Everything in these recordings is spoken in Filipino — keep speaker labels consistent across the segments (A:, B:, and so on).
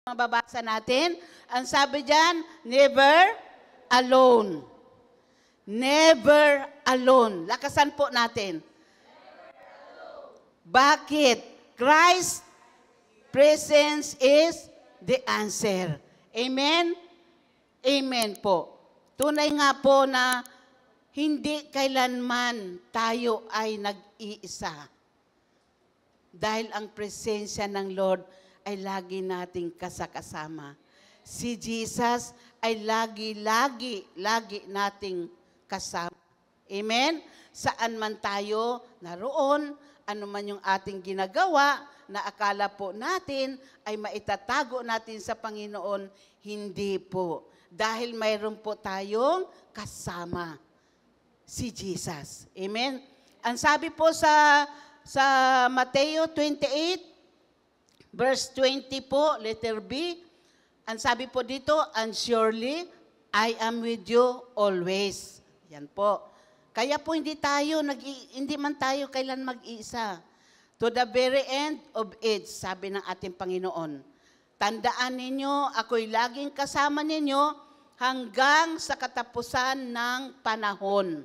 A: Mababasa natin. Ang sabi diyan, never alone. Never alone. Lakasan po natin. Bakit? Christ's presence is the answer. Amen? Amen po. Tunay nga po na hindi kailanman tayo ay nag-iisa. Dahil ang presensya ng Lord ay lagi nating kasakasama. Si Jesus ay lagi nating kasama. Amen? Saan man tayo naroon, ano man yung ating ginagawa, na akala po natin ay maitatago natin sa Panginoon, hindi po. Dahil mayroon po tayong kasama, si Jesus. Amen? Ang sabi po sa Mateo 28, verse 20 po, letter B, ang sabi po dito, and surely I am with you always. Yan po. Kaya po hindi man tayo kailan mag-iisa. To the very end of age, sabi ng ating Panginoon. Tandaan ninyo, ako'y laging kasama ninyo hanggang sa katapusan ng panahon.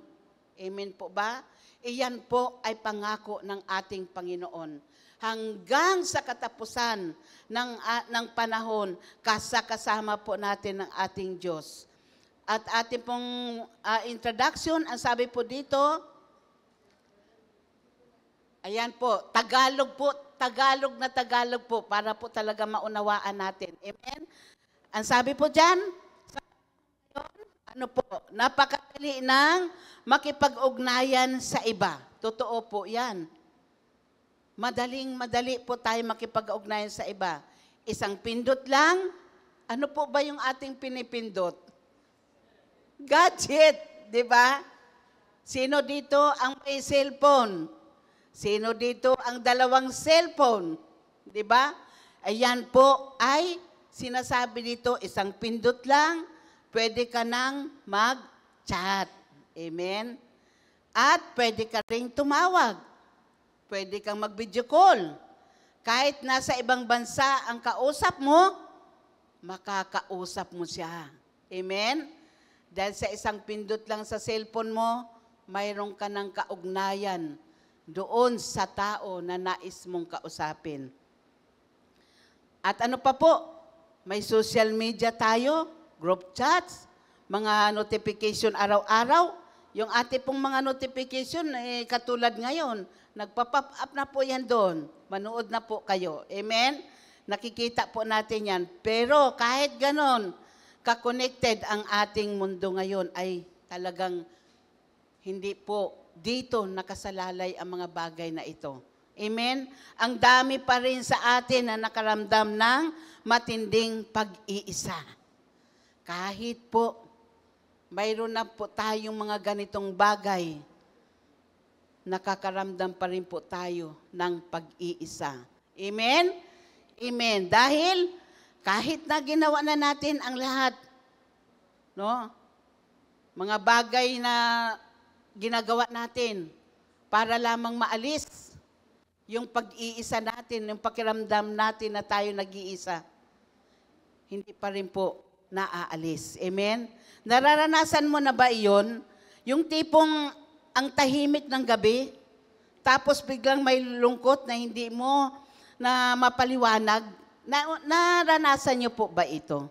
A: Amen po ba? Iyan po ay pangako ng ating Panginoon. Hanggang sa katapusan ng panahon, kasama po natin ng ating Diyos. At ating pong introduction, ang sabi po dito, ayan po, Tagalog na Tagalog po, para po talaga maunawaan natin. Amen? Ang sabi po dyan, ano po, napakadali ng makipag-ugnayan sa iba. Totoo po yan. Madali po tayo makipag-ugnayan sa iba. Isang pindot lang, ano po ba yung ating pinipindot? Gadget, di ba? Sino dito ang may cellphone? Sino dito ang dalawang cellphone? Di ba? Ayan po ay sinasabi dito, isang pindot lang, pwede ka nang mag-chat. Amen? At pwede ka ring tumawag. Pwede kang mag-video call. Kahit nasa ibang bansa ang kausap mo, makakausap mo siya. Amen? Dahil sa isang pindot lang sa cellphone mo, mayroon ka ng kaugnayan doon sa tao na nais mong kausapin. At ano pa po? May social media tayo, group chats, mga notification araw-araw. Yung ating pong mga notification, katulad ngayon, nagpa-pop up na po yan doon. Manood na po kayo. Amen? Nakikita po natin yan. Pero kahit ganon, ka-connected ang ating mundo ngayon ay talagang hindi po dito nakasalalay ang mga bagay na ito. Amen? Ang dami pa rin sa atin na nakaramdam ng matinding pag-iisa. Kahit po, mayroon na po tayong mga ganitong bagay, nakakaramdam pa rin po tayo ng pag-iisa. Amen? Amen. Dahil kahit na ginawa na natin ang lahat, no? Mga bagay na ginagawa natin para lamang maalis yung pag-iisa natin, yung pakiramdam natin na tayo nag-iisa, hindi pa rin po naaalis. Amen? Nararanasan mo na ba iyon? Yung tipong ang tahimik ng gabi, tapos biglang may lungkot na hindi mo na mapaliwanag. Naranasan niyo po ba ito?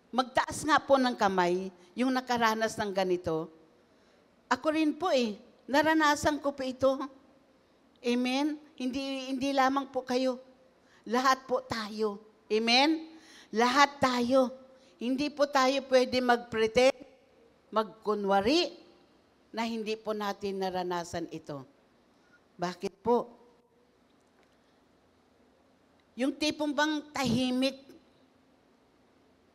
A: Magtaas nga po ng kamay, yung nakaranas ng ganito. Ako rin po naranasan ko po ito. Amen? Hindi lamang po kayo. Lahat po tayo. Amen? Lahat tayo. Hindi po tayo pwede mag-pretend, magkunwari, na hindi po natin naranasan ito. Bakit po? Yung tipong bang tahimik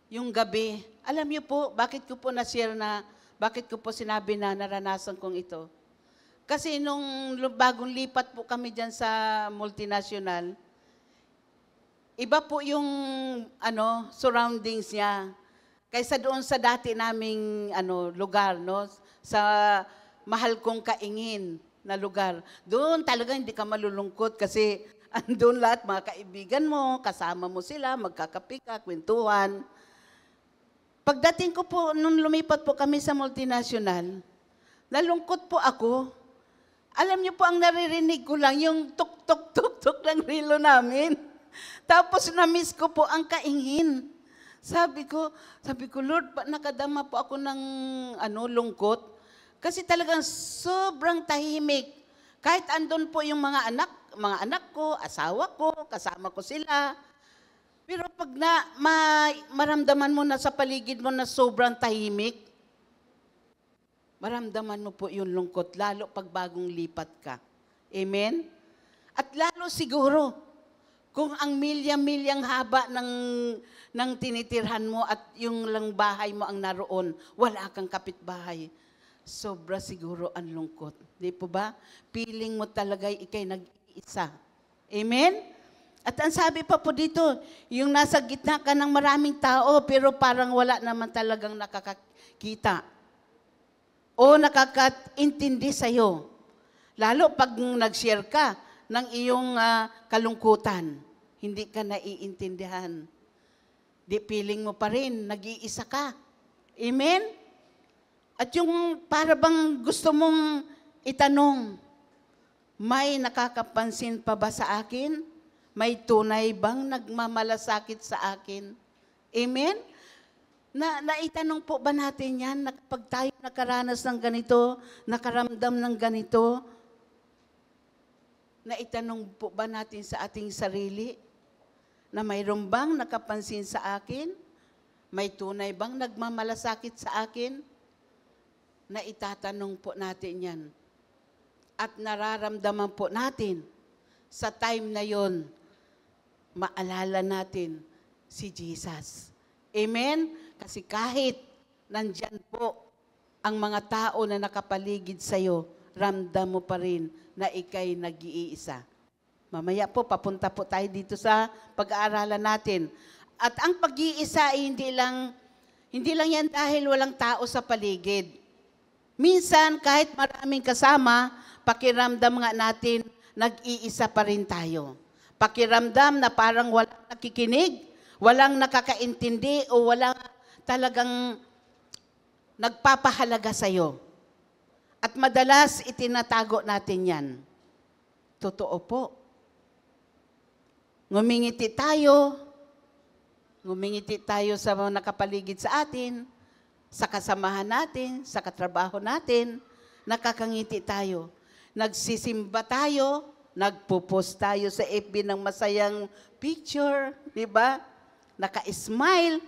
A: yung gabi. Alam niyo po, bakit ko po bakit ko po sinabi na naranasan kong ito? Kasi nung bagong lipat po kami dyan sa multinational, iba po yung surroundings niya. Kaysa doon sa dati naming lugar, no? Sa mahal kong kaingin na lugar. Doon talaga hindi ka malulungkot kasi Andun lahat, mga kaibigan mo, kasama mo sila, magkakape ka, kwentuhan. Pagdating ko po, nung lumipat po kami sa multinational, nalungkot po ako. Alam niyo po, ang naririnig ko lang, yung tuk-tuk-tuk-tuk ng relo namin. Tapos na-miss ko po ang kaingin. Sabi ko, Lord, nakadama po ako ng lungkot. Kasi talagang sobrang tahimik. Kahit andun po yung mga anak ko, asawa ko, kasama ko sila. Pero pag maramdaman mo na sa paligid mo na sobrang tahimik, maramdaman mo po yung lungkot, lalo pag bagong lipat ka. Amen? At lalo siguro, kung ang milya-milyang haba ng tinitirhan mo at yung lang bahay mo ang naroon, wala kang kapitbahay. Sobra siguro ang lungkot. Di po ba? Feeling mo talaga ikay nag-iisa. Amen? At ang sabi pa po dito, yung nasa gitna ka ng maraming tao, pero parang wala naman talagang nakakakita o nakakaintindi sa'yo. Lalo pag nag-share ka ng iyong kalungkutan, hindi ka naiintindihan. Di feeling mo pa rin, nag-iisa ka. Amen? At yung para bang gusto mong itanong, may nakakapansin pa ba sa akin? May tunay bang nagmamalasakit sa akin? Amen? Naitanong po ba natin yan? Pag tayo nakaranas ng ganito, nakaramdam ng ganito, naitanong po ba natin sa ating sarili? Na mayroon bang nakapansin sa akin? May tunay bang nagmamalasakit sa akin? Na itatanong po natin yan. At nararamdaman po natin sa time na yon, maalala natin si Jesus. Amen? Kasi kahit nandyan po ang mga tao na nakapaligid sa'yo, ramdam mo pa rin na ikay nag-iisa. Mamaya po, papunta po tayo dito sa pag-aaralan natin. At ang pag-iisa ay hindi lang yan dahil walang tao sa paligid. Minsan, kahit maraming kasama, pakiramdam nga natin, nag-iisa pa rin tayo. Pakiramdam na parang walang nakikinig, walang nakakaintindi, o walang talagang nagpapahalaga sa'yo. At madalas, itinatago natin yan. Totoo po. Ngumingiti tayo sa mga nakapaligid sa atin, sa kasamahan natin, sa katrabaho natin, nakakangiti tayo. Nagsisimba tayo, nagpo-post tayo sa FB ng masayang picture, di ba? Naka-smile.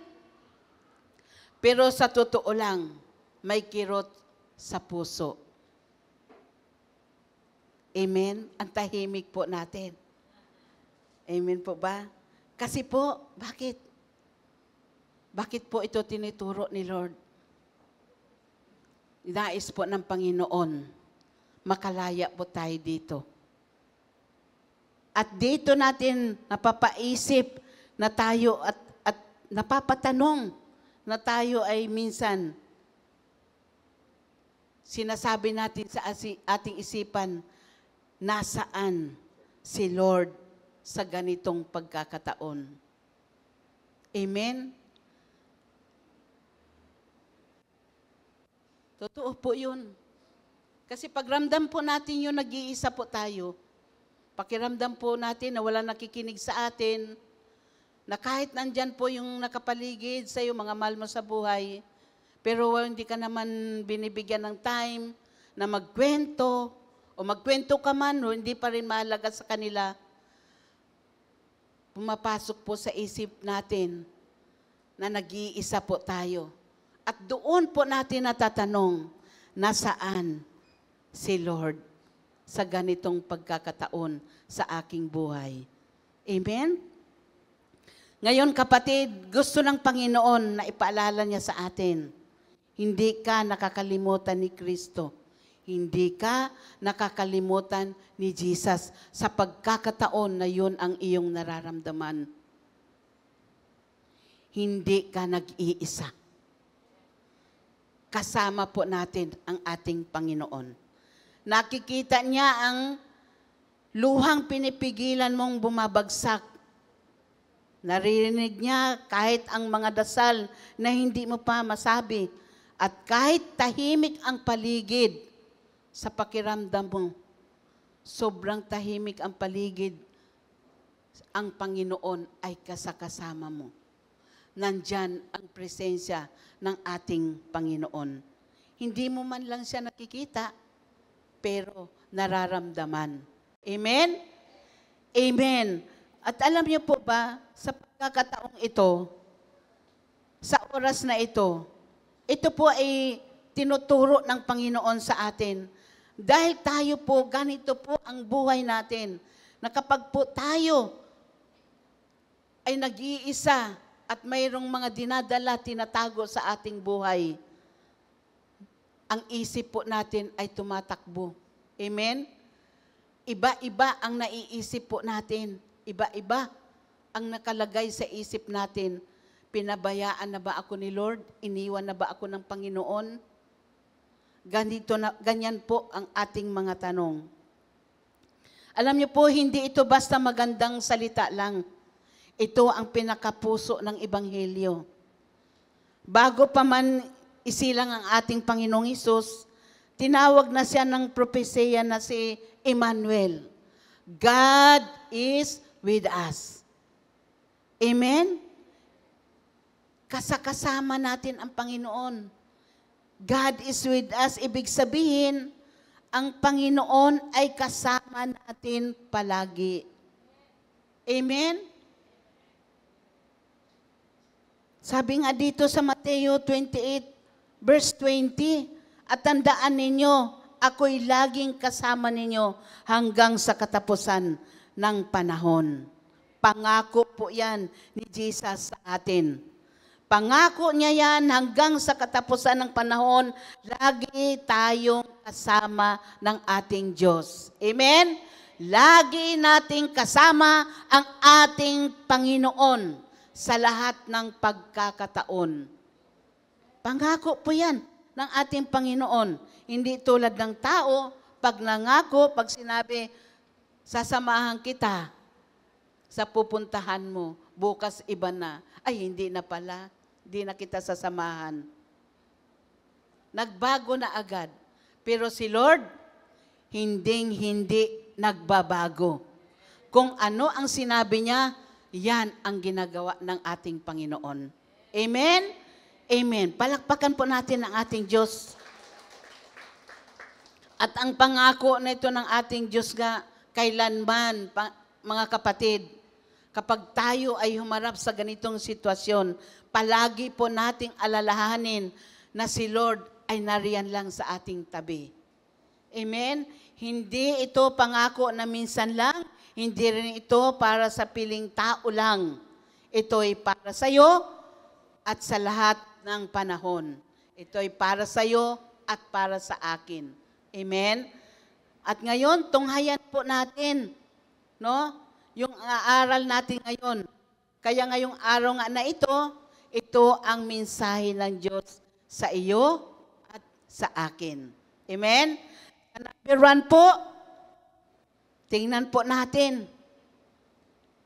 A: Pero sa totoo lang, may kirot sa puso. Amen? Ang tahimik po natin. Amen po ba? Kasi po, bakit? Bakit po ito tinituro ni Lord? Nais po ng Panginoon, makalaya po tayo dito. At dito natin napapaisip na tayo at napapatanong na tayo ay minsan sinasabi natin sa ating isipan, nasaan si Lord sa ganitong pagkakataon? Amen? Totoo po yun. Kasi pagramdam po natin yung nag-iisa po tayo, pakiramdam po natin na wala nakikinig sa atin, na kahit nandyan po yung nakapaligid sa iyo, mga mahal mo sa buhay, pero hindi ka naman binibigyan ng time na magkwento, o magkwento ka man, o hindi pa rin mahalaga sa kanila, pumapasok po sa isip natin na nag-iisa po tayo. At doon po natin natatanong, nasaan si Lord sa ganitong pagkakataon sa aking buhay? Amen? Ngayon kapatid, gusto ng Panginoon na ipaalala niya sa atin, hindi ka nakakalimutan ni Kristo. Hindi ka nakakalimutan ni Jesus sa pagkakataon na yun ang iyong nararamdaman. Hindi ka nag-iisa. Kasama po natin ang ating Panginoon. Nakikita niya ang luhang pinipigilan mong bumabagsak. Naririnig niya kahit ang mga dasal na hindi mo pa masabi. At kahit tahimik ang paligid sa pakiramdam mo, sobrang tahimik ang paligid, ang Panginoon ay kasama mo. Nandyan ang presensya ng ating Panginoon. Hindi mo man lang siya nakikita, pero nararamdaman. Amen? Amen. At alam niyo po ba, sa pagkakataong ito, sa oras na ito po ay tinuturo ng Panginoon sa atin. Dahil tayo po, ganito po ang buhay natin, na kapag po tayo ay nag-iisa at mayroong mga dinadala, tinatago sa ating buhay, ang isip po natin ay tumatakbo. Amen? Iba-iba ang naiisip po natin. Iba-iba ang nakalagay sa isip natin. Pinabayaan na ba ako ni Lord? Iniwan na ba ako ng Panginoon? Ganyan po ang ating mga tanong. Alam niyo po, hindi ito basta magandang salita lang. Ito ang pinakapuso ng Ebanghelyo. Bago pa man isilang ang ating Panginoong Hesus, tinawag na siya ng propesya na si Emmanuel. God is with us. Amen? Kasama natin ang Panginoon. God is with us. Ibig sabihin, ang Panginoon ay kasama natin palagi. Amen? Sabi nga dito sa Mateo 28, verse 20, at tandaan ninyo, ako'y laging kasama ninyo hanggang sa katapusan ng panahon. Pangako po yan ni Jesus sa atin. Pangako niya yan hanggang sa katapusan ng panahon, lagi tayong kasama ng ating Diyos. Amen? Lagi nating kasama ang ating Panginoon sa lahat ng pagkakataon. Pangako po yan ng ating Panginoon. Hindi tulad ng tao, pag nangako, pag sinabi, sasamahan kita sa pupuntahan mo, bukas iba na. Ay, hindi na pala. Hindi na kita sasamahan. Nagbago na agad. Pero si Lord, hindi nagbabago. Kung ano ang sinabi niya, yan ang ginagawa ng ating Panginoon. Amen? Amen. Palakpakan po natin ang ating Diyos. At ang pangako na ito ng ating Diyos nga, kailanman, mga kapatid, kapag tayo ay humarap sa ganitong sitwasyon, palagi po nating alalahanin na si Lord ay nariyan lang sa ating tabi. Amen? Hindi ito pangako na minsan lang, hindi rin ito para sa piling tao lang. Ito ay para sa iyo at sa lahat ng panahon. Ito ay para sa iyo at para sa akin. Amen? At ngayon, tunghayan po natin, no? Yung aaral natin ngayon. Kaya ngayong araw nga na ito ang mensahe ng Diyos sa iyo at sa akin. Amen? Number 1 po, tingnan po natin.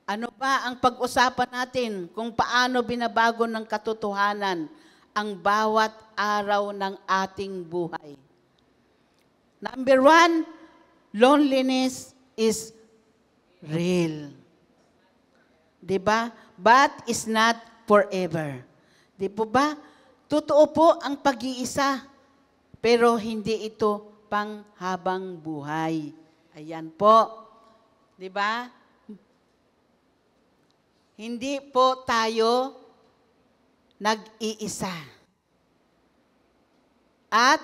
A: Ano ba ang pag-usapan natin kung paano binabago ng katotohanan ang bawat araw ng ating buhay? Number 1, loneliness is real. Diba? But is not forever. Di po ba? Totoo po ang pag-iisa, pero hindi ito panghabang buhay. Ayan po. Diba? Hindi po tayo nag-iisa. At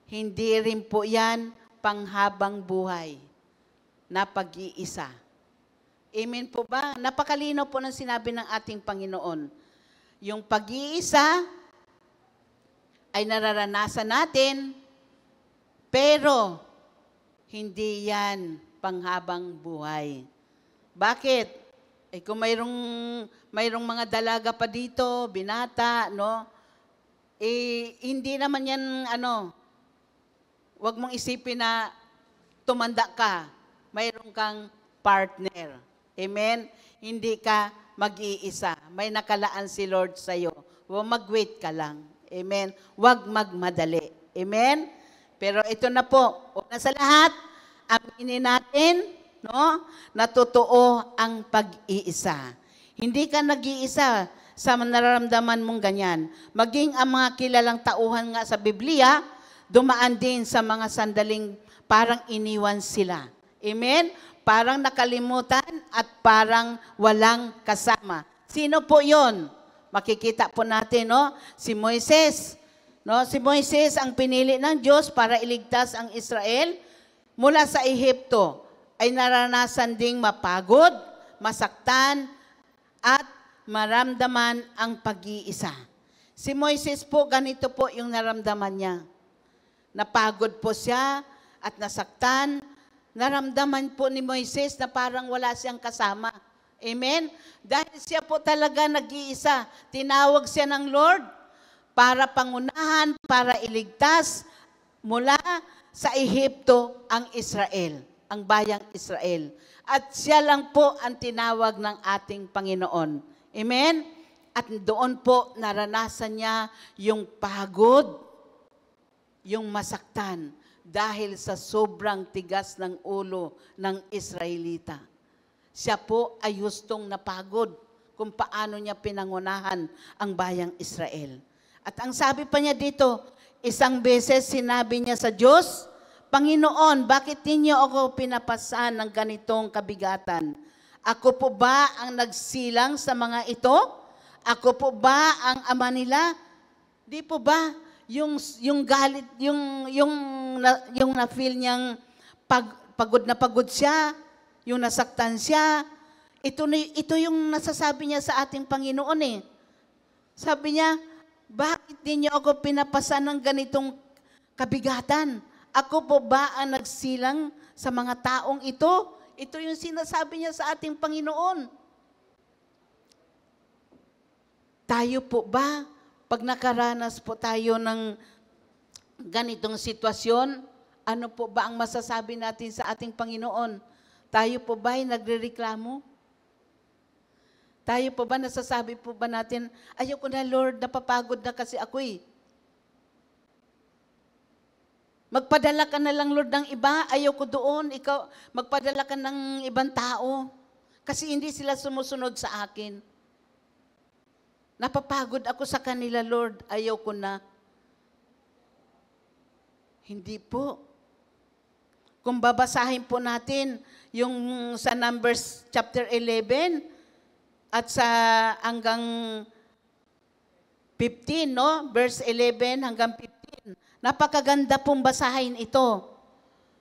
A: hindi rin po yan panghabang buhay na pag-iisa. Amen po ba? Napakalinaw po ng sinabi ng ating Panginoon. Yung pag-iisa ay nararanasan natin, pero hindi yan panghabang buhay. Bakit? Eh kung mayroong mga dalaga pa dito, binata, no? Eh hindi naman yan wag mong isipin na tumanda ka, mayroon kang partner. Amen? Hindi ka mag-iisa. May nakalaan si Lord sa'yo. Mag-wait ka lang. Amen? Huwag magmadali. Amen? Pero ito na po, una sa lahat, aminin natin, no, na totoo ang pag-iisa. Hindi ka nag-iisa sa nararamdaman mong ganyan. Maging ang mga kilalang tauhan nga sa Biblia, dumaan din sa mga sandaling parang iniwan sila. Amen? Parang nakalimutan at parang walang kasama. Sino po yon? Makikita po natin, no? Si Moises. No? Si Moises ang pinili ng Diyos para iligtas ang Israel mula sa Ehipto. Ay naranasan ding mapagod, masaktan, at maramdaman ang pag-iisa. Si Moises po, ganito po yung naramdaman niya. Napagod po siya at nasaktan. Naramdaman po ni Moises na parang wala siyang kasama. Amen? Dahil siya po talaga nag-iisa. Tinawag siya ng Lord para pangunahan, para iligtas mula sa Ehipto ang Israel, ang bayang Israel. At siya lang po ang tinawag ng ating Panginoon. Amen? At doon po naranasan niya yung pagod, yung masaktan, dahil sa sobrang tigas ng ulo ng Israelita. Siya po ay hustong napagod kung paano niya pinangunahan ang bayang Israel. At ang sabi pa niya dito, isang beses sinabi niya sa Diyos, Panginoon, bakit ninyo ako pinapasan ng ganitong kabigatan? Ako po ba ang nagsilang sa mga ito? Ako po ba ang ama nila? Di po ba yung galit, yung na-feel niyang pagod na pagod siya, yung nasaktan siya, ito yung nasasabi niya sa ating Panginoon eh. Sabi niya, bakit ninyo ako pinapasan ng ganitong kabigatan? Ako po ba ang nagsilang sa mga taong ito? Ito yung sinasabi niya sa ating Panginoon. Tayo po ba, pag nakaranas po tayo ng ganitong sitwasyon, ano po ba ang masasabi natin sa ating Panginoon? Tayo po ba ay nagrereklamo? Tayo po ba, nasasabi po ba natin, ayoko na Lord, napapagod na kasi ako eh. Magpadala ka na lang Lord ng iba, ayoko doon, ikaw, magpadala ka ng ibang tao. Kasi hindi sila sumusunod sa akin. Napapagod ako sa kanila Lord, ayoko na. Hindi po. Kung babasahin po natin yung sa Numbers chapter 11 at sa hanggang 15, no? Verse 11 hanggang 15. Napakaganda pong basahin ito.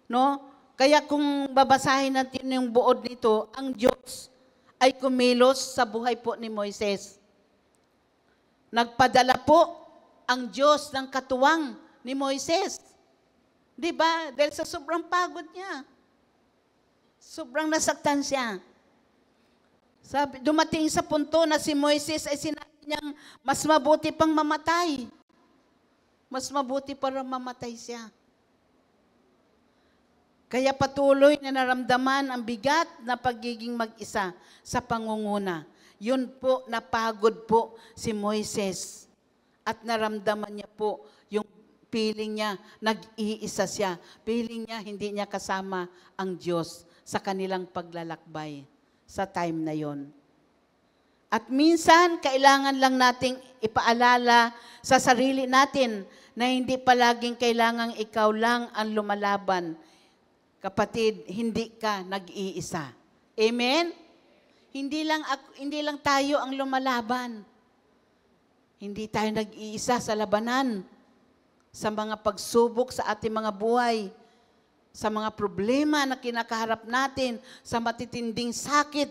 A: No? Kaya kung babasahin natin yung buod nito, ang Diyos ay kumilos sa buhay po ni Moises. Nagpadala po ang Diyos ng katuwang ni Moises. Di ba? Dahil sa sobrang pagod niya. Sobrang nasaktan siya. Sabi, dumating sa punto na si Moises ay sinabi niyang mas mabuti pang mamatay. Mas mabuti para mamatay siya. Kaya patuloy na naramdaman ang bigat na pagiging mag-isa sa pangunguna. Yun po, napagod po si Moises. At naramdaman niya po yung feeling niya, nag-iisa siya. Feeling niya, hindi niya kasama ang Diyos sa kanilang paglalakbay sa time na yon. At minsan, kailangan lang nating ipaalala sa sarili natin na hindi palaging kailangang ikaw lang ang lumalaban. Kapatid, hindi ka nag-iisa. Amen? Hindi lang tayo ang lumalaban. Hindi tayo nag-iisa sa labanan, sa mga pagsubok sa ating mga buhay, sa mga problema na kinakaharap natin, sa matitinding sakit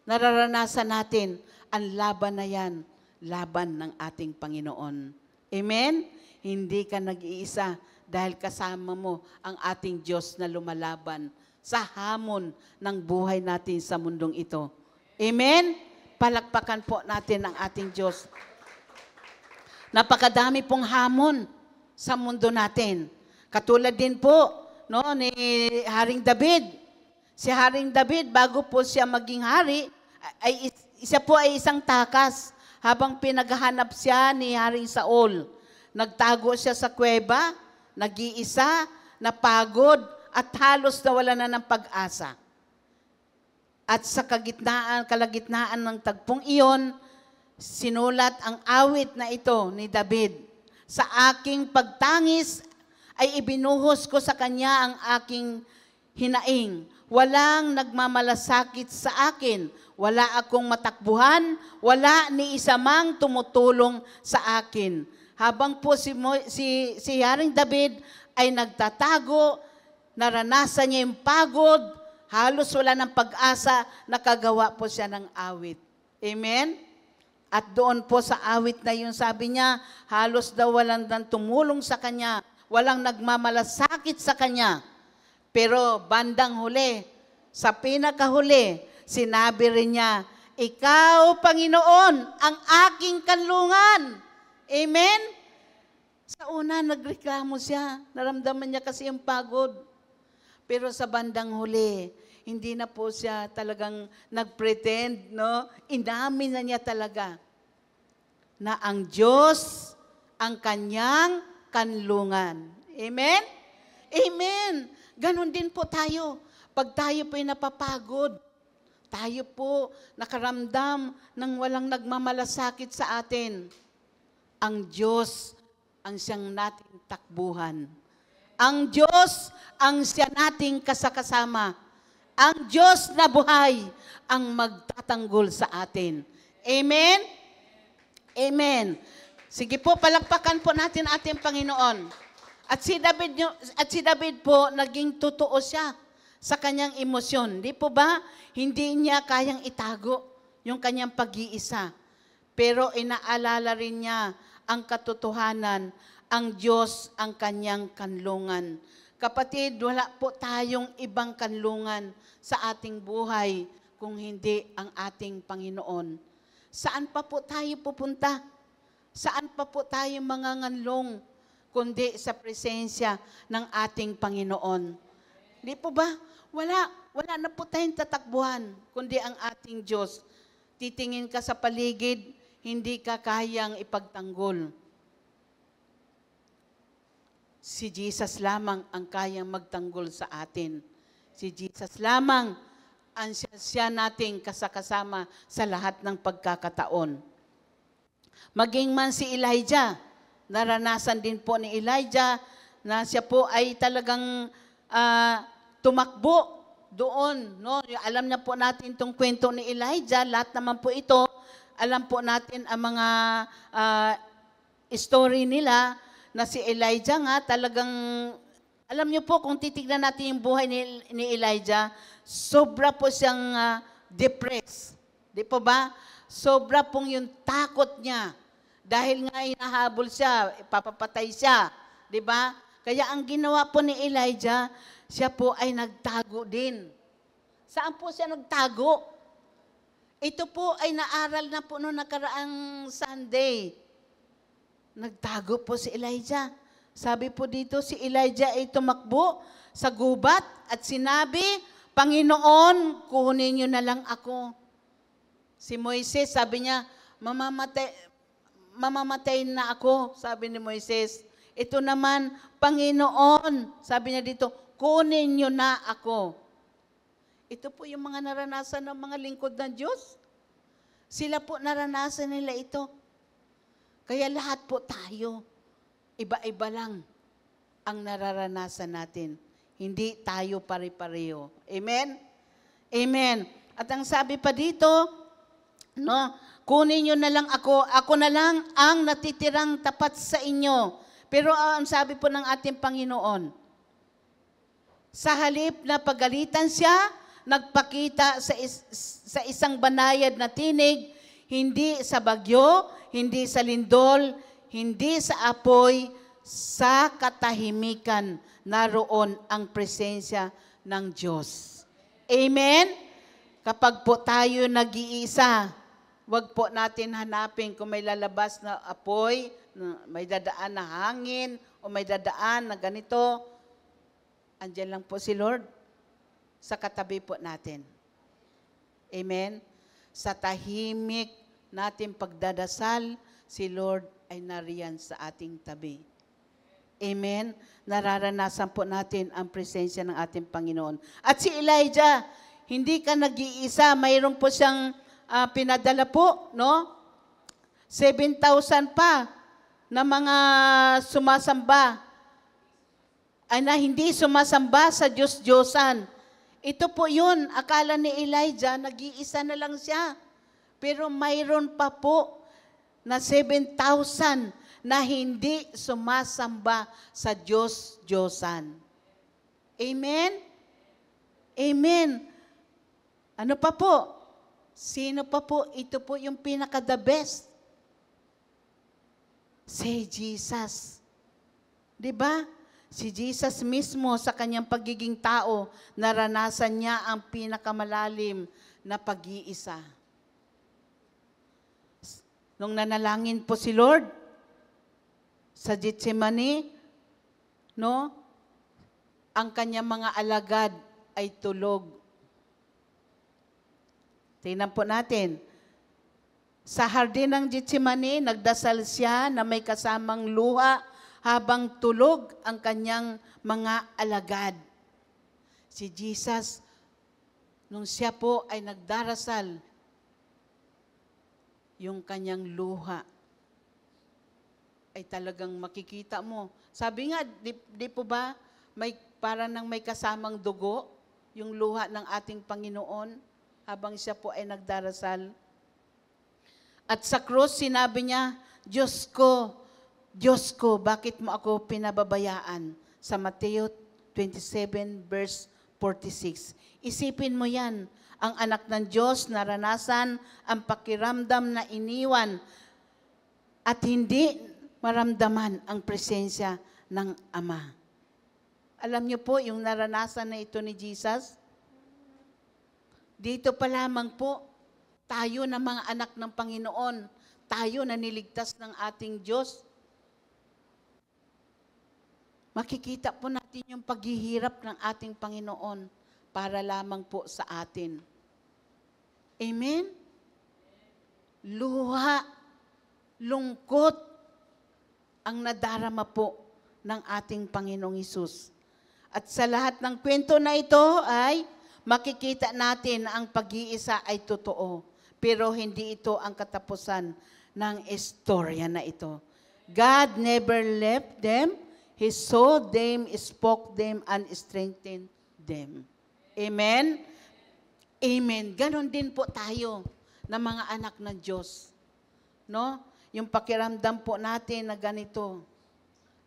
A: na nararanasan natin. Ang laban na yan, laban ng ating Panginoon. Amen? Hindi ka nag-iisa dahil kasama mo ang ating Diyos na lumalaban sa hamon ng buhay natin sa mundong ito. Amen? Palakpakan po natin ang ating Diyos. Napakadami pong hamon sa mundo natin. Katulad din po no, ni Haring David. Si Haring David, bago po siya maging hari, siya po ay isang takas. Habang pinaghahanap siya ni Haring Saul, nagtago siya sa kuweba, nag-iisa, napagod, at halos nawala na ng pag-asa. At sa kalagitnaan ng tagpong iyon, sinulat ang awit na ito ni David. Sa aking pagtangis ay ibinuhos ko sa kanya ang aking hinaing. Walang nagmamalasakit sa akin. Wala akong matakbuhan. Wala ni isa mang tumutulong sa akin. Habang po si Haring David ay nagtatago, naranasan niya yung pagod, halos wala ng pag-asa, nakagawa po siya ng awit. Amen? At doon po sa awit na yun, sabi niya, halos daw walang tumulong sa kanya, walang nagmamalasakit sa kanya. Pero bandang huli, sa pinakahuli, sinabi rin niya, ikaw, Panginoon, ang aking kanlungan. Amen? Sa una, nagreklamo siya. Naramdaman niya kasi yung pagod. Pero sa bandang huli, hindi na po siya talagang nag-pretend, no? Inamin na niya talaga na ang Diyos ang kanyang kanlungan. Amen? Amen. Ganon din po tayo. Pag tayo po'y napapagod, tayo po nakaramdam ng walang nagmamalasakit sa atin. Ang Diyos ang siyang nating takbuhan. Ang Diyos ang siya nating kasakasama. Ang Diyos na buhay ang magtatanggol sa atin. Amen? Amen. Sige po, palakpakan po natin ating Panginoon. At si David po, naging totoo siya sa kanyang emosyon. Di po ba? Hindi niya kayang itago yung kanyang pag-iisa. Pero inaalala rin niya ang katotohanan, ang Diyos ang kanyang kanlungan. Kapatid, wala po tayong ibang kanlungan sa ating buhay kung hindi ang ating Panginoon. Saan pa po tayo pupunta? Saan pa po tayo manganganlong kundi sa presensya ng ating Panginoon? Di po ba? Wala na po tayong tatakbuhan kundi ang ating Diyos. Titingin ka sa paligid, hindi ka kayang ipagtanggol. Si Jesus lamang ang kayang magtanggol sa atin. Si Jesus lamang ang siya nating kasakasama sa lahat ng pagkakataon. Maging man si Elijah, naranasan din po ni Elijah na siya po ay talagang tumakbo doon. No? Alam na po natin itong kwento ni Elijah, lahat naman po ito, alam po natin ang mga story nila na si Elijah nga talagang, alam niyo po kung titignan natin yung buhay ni Elijah, sobra po siyang depressed. Di po ba? Sobra pong yung takot niya. Dahil nga inahabol siya, ipapapatay siya. Di ba? Kaya ang ginawa po ni Elijah, siya po ay nagtago din. Saan po siya nagtago? Ito po ay naaral na po noong nakaraang Sunday. Nagtago po si Elijah. Sabi po dito, si Elijah ay tumakbo sa gubat at sinabi, Panginoon, kunin niyo na lang ako. Si Moises, sabi niya, mamamatay na ako, sabi ni Moises. Ito naman, Panginoon, sabi niya dito, kunin niyo na ako. Ito po yung mga naranasan ng mga lingkod ng Diyos. Sila po naranasan nila ito. Kaya lahat po tayo, iba-iba lang ang nararanasan natin. Hindi tayo pare-pareho. Amen? Amen. At ang sabi pa dito, no, kunin nyo na lang ako na lang ang natitirang tapat sa inyo. Pero ang sabi po ng ating Panginoon, sa halip na pagalitan siya, nagpakita sa isang banayad na tinig, hindi sa bagyo, hindi sa lindol, hindi sa apoy, sa katahimikan, naroon ang presensya ng Diyos. Amen? Kapag po tayo nag-iisa, wag po natin hanapin kung may lalabas na apoy, may dadaan na hangin, o may dadaan na ganito. Andiyan lang po si Lord. sa katabi po natin. Amen? Sa tahimik natin pagdadasal, si Lord ay nariyan sa ating tabi. Amen? Nararanasan po natin ang presensya ng ating Panginoon. At si Elijah, hindi ka nag-iisa, mayroon po siyang pinadala po, no? 7,000 pa na mga sumasamba ay na hindi sumasamba sa Diyos-Diyosan. Ito po yun, akala ni Elijah, nag-iisa na lang siya. Pero mayroon pa po na 7,000 na hindi sumasamba sa Diyos-Diyosan. Amen? Amen. Ano pa po? Sino pa po? Ito po yung pinaka-the best. Si Jesus. Diba? Si Jesus mismo sa kanyang pagiging tao, naranasan niya ang pinakamalalim na pag-iisa. Nung nanalangin po si Lord sa Gethsemane, no? Ang kanyang mga alagad ay tulog. Tingnan po natin. Sa hardin ng Gethsemane, nagdasal siya na may kasamang luha habang tulog ang kanyang mga alagad. Si Jesus, nung siya po ay nagdarasal, yung kanyang luha ay talagang makikita mo. Sabi nga, di po ba, para nang may kasamang dugo, yung luha ng ating Panginoon, habang siya po ay nagdarasal. At sa krus, sinabi niya, Diyos ko, bakit mo ako pinababayaan? Sa Mateo 27 verse 46. Isipin mo yan, ang anak ng Diyos naranasan ang pakiramdam na iniwan at hindi maramdaman ang presensya ng Ama. Alam niyo po, yung naranasan na ito ni Jesus, dito pa lamang po, tayo na mga anak ng Panginoon, tayo na niligtas ng ating Diyos, makikita po natin yung paghihirap ng ating Panginoon para lamang po sa atin. Amen? Luha, lungkot ang nadarama po ng ating Panginoong Hesus. At sa lahat ng kwento na ito ay makikita natin na ang pag-iisa ay totoo. Pero hindi ito ang katapusan ng istorya na ito. God never left them. He saw them, spoke them, and strengthened them. Amen? Amen. Ganon din po tayo na mga anak ng Diyos. No? Yung pakiramdam po natin na ganito,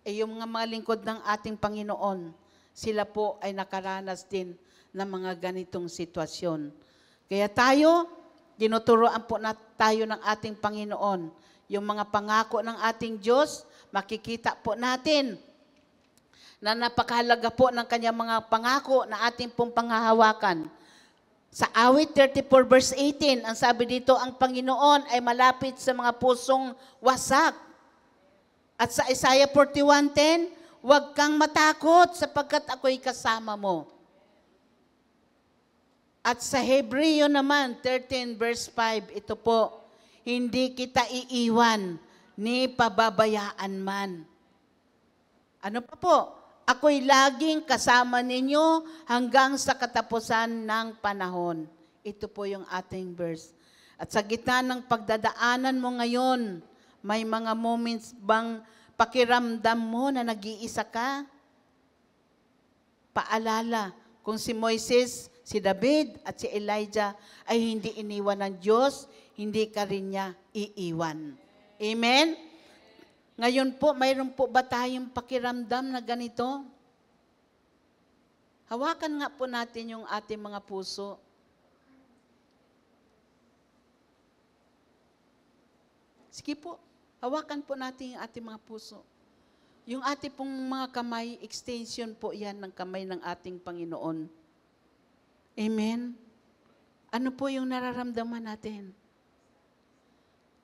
A: yung mga lingkod ng ating Panginoon, sila po ay nakaranas din ng mga ganitong sitwasyon. Kaya tayo, tinuturoan po na tayo ng ating Panginoon. Yung mga pangako ng ating Diyos, makikita po natin na napakahalaga po ng kanyang mga pangako na ating pong panghahawakan. Sa awit 34 verse 18, ang sabi dito, ang Panginoon ay malapit sa mga pusong wasak. At sa Isaiah 41:10, huwag kang matakot sapagkat ako'y kasama mo. At sa Hebreo naman, 13 verse 5, ito po, hindi kita iiwan ni pababayaan man. Ano pa po? Ako'y laging kasama ninyo hanggang sa katapusan ng panahon. Ito po yung ating verse. At sa gitna ng pagdadaanan mo ngayon, may mga moments bang pakiramdam mo na nag-iisa ka? Paalala, kung si Moises, si David at si Elijah ay hindi iniwan ng Diyos, hindi ka rin niya iiwan. Amen? Ngayon po, mayroon po ba tayong pakiramdam na ganito? Hawakan nga po natin yung ating mga puso. Sige po, hawakan po natin yung ating mga puso. Yung ating pong mga kamay, extension po yan ng kamay ng ating Panginoon. Amen? Ano po yung nararamdaman natin?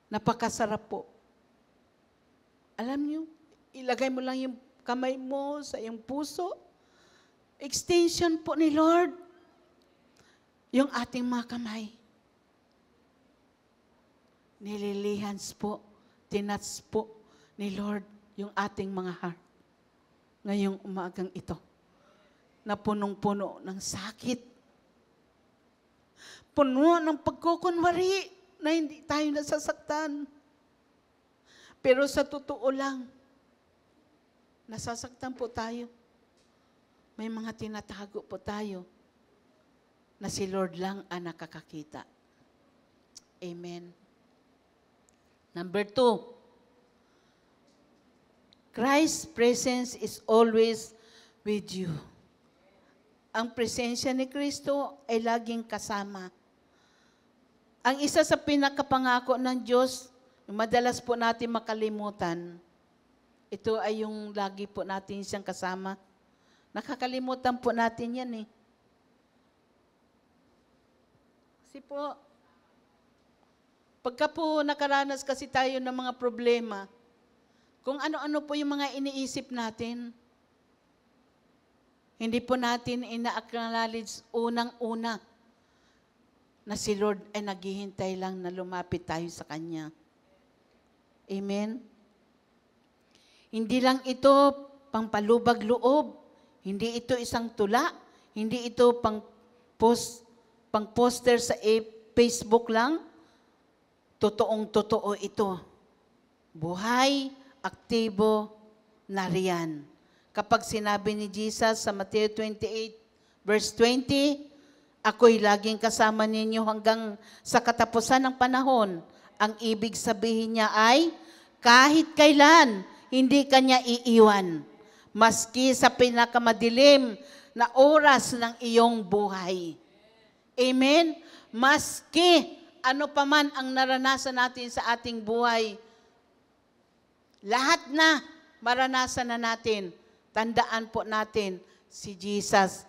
A: Napakasarap po. Alam niyo, ilagay mo lang yung kamay mo sa iyong puso. Extension po ni Lord. yung ating mga kamay. Nililihans po, tinats po ni Lord yung ating mga heart. Ngayong umagang ito, na punong-puno ng sakit, puno ng pagkukunwari na hindi tayo nasasaktan. Pero sa totoo lang, nasasaktan po tayo. May mga tinatago po tayo na si Lord lang ang nakakakita. Amen. Number 2, Christ's presence is always with you. Ang presensya ni Kristo ay laging kasama. Ang isa sa pinakapangako ng Diyos, madalas po natin makalimutan, ito ay yung lagi po natin siyang kasama. Nakakalimutan po natin yan eh. Kasi po, pagka po nakaranas kasi tayo ng mga problema, kung ano-ano po yung mga iniisip natin, hindi po natin ina-acknowledge unang-una na si Lord ay naghihintay lang na lumapit tayo sa Kanya. Amen? Hindi lang ito pangpalubag loob, hindi ito isang tula, hindi ito pang-poster sa Facebook lang. Totoong-totoo ito. Buhay, aktibo, nariyan. Kapag sinabi ni Jesus sa Matthew 28, verse 20, ako'y laging kasama ninyo hanggang sa katapusan ng panahon. Ang ibig sabihin niya ay, kahit kailan, hindi kanya iiwan. Maski sa pinakamadilim na oras ng iyong buhay. Amen? Maski ano paman ang naranasan natin sa ating buhay, lahat na maranasan na natin, tandaan po natin, si Jesus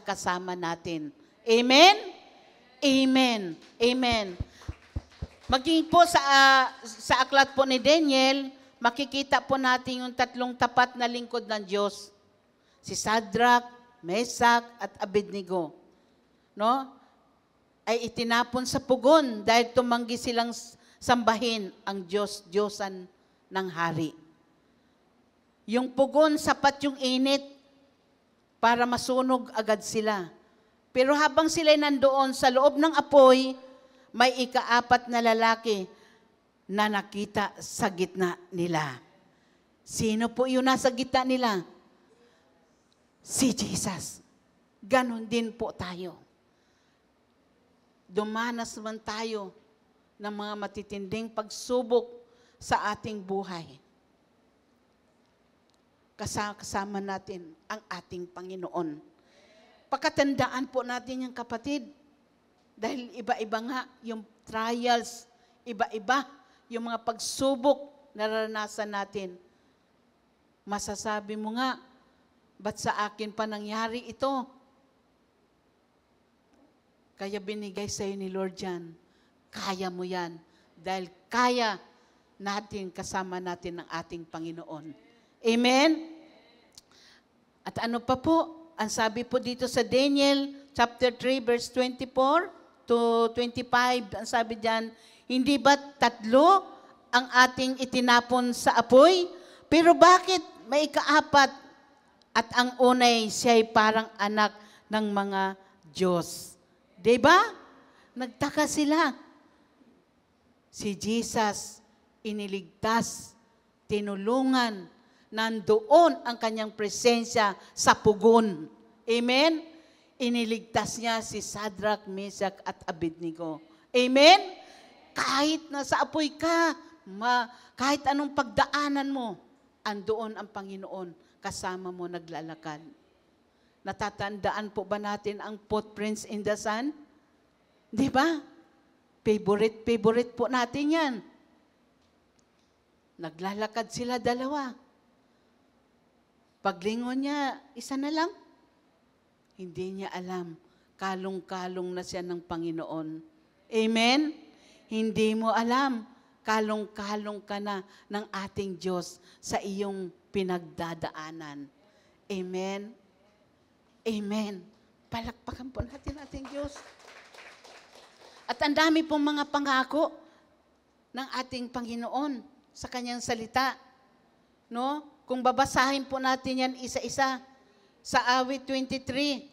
A: kasama natin. Amen? Amen. Amen. Maging po sa aklat po ni Daniel, makikita po natin yung tatlong tapat na lingkod ng Diyos. Si Shadrach, Meshach, at Abednego. No? Ay itinapon sa pugon dahil tumanggi silang sambahin ang Diyos-Diyosan ng hari. Yung pugon, sapat yung init para masunog agad sila. Pero habang sila'y nandoon sa loob ng apoy, may ikaapat na lalaki na nakita sa gitna nila. Sino po yung nasa gitna nila? Si Jesus. Ganon din po tayo. Dumanas man tayo ng mga matitinding pagsubok sa ating buhay. Kasama natin ang ating Panginoon. Pakatandaan po natin yung kapatid, dahil iba-iba nga yung trials, iba-iba yung mga pagsubok na naranasan natin. Masasabi mo nga, ba't sa akin pa nangyari ito? Kaya binigay sa'yo ni Lord yan. Kaya mo yan. Dahil kaya natin, kasama natin ang ating Panginoon. Amen? At ano pa po? Ang sabi po dito sa Daniel chapter 3 verse 24 to 25, ang sabi diyan, hindi ba tatlo ang ating itinapon sa apoy? Pero bakit may ikaapat at ang unay siya'y parang anak ng mga Diyos? Diba? Nagtaka sila. Si Jesus iniligtas, tinulungan, nandoon ang kanyang presensya sa pugon. Amen? Iniligtas niya si Shadrach, Meshach, at Abednego. Amen? Kahit nasa apoy ka, kahit anong pagdaanan mo, andoon ang Panginoon, kasama mo naglalakad. Natatandaan po ba natin ang footprints in the sun? Di ba? Favorite po natin yan. Naglalakad sila dalawa. Paglingon niya, isa na lang. Hindi niya alam. Kalong-kalong na siya ng Panginoon. Amen? Hindi mo alam. Kalong-kalong ka na ng ating Diyos sa iyong pinagdadaanan. Amen? Amen. Palakpakan po natin ating Diyos. At ang dami pong mga pangako ng ating Panginoon sa kanyang salita. No? Kung babasahin po natin yan isa-isa, sa awit 23,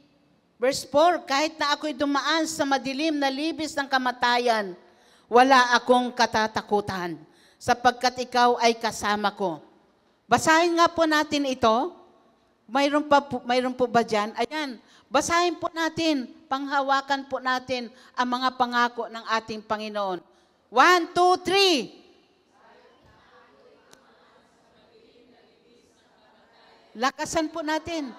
A: verse 4, kahit na ako'y dumaan sa madilim na libis ng kamatayan, wala akong katatakutan, sapagkat ikaw ay kasama ko. Basahin nga po natin ito. Mayroon po ba dyan? Ayan, basahin po natin, panghawakan po natin ang mga pangako ng ating Panginoon. 1, 2, 3. Lakasan po natin.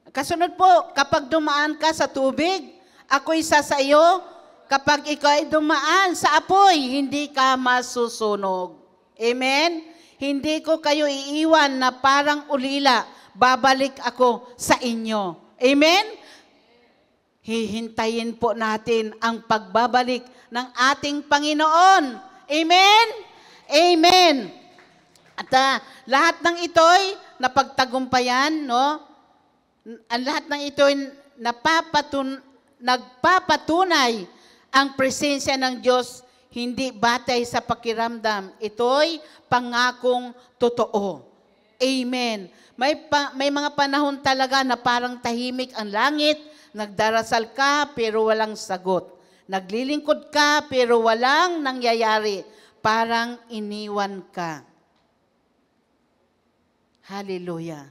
A: Kasunod po, kapag dumaan ka sa tubig, ako'y sa iyo. Kapag ikaw ay dumaan sa apoy, hindi ka masusunog. Amen? Hindi ko kayo iiwan na parang ulila. Babalik ako sa inyo. Amen? Hihintayin po natin ang pagbabalik ng ating Panginoon. Amen? Amen. At lahat ng ito'y napagtagumpayan, no? Ang lahat ng ito'y nagpapatunay ang presensya ng Diyos, hindi batay sa pakiramdam. Ito'y pangakong totoo. Amen. May mga panahon talaga na parang tahimik ang langit, nagdarasal ka pero walang sagot. Naglilingkod ka pero walang nangyayari. Parang iniwan ka. Hallelujah.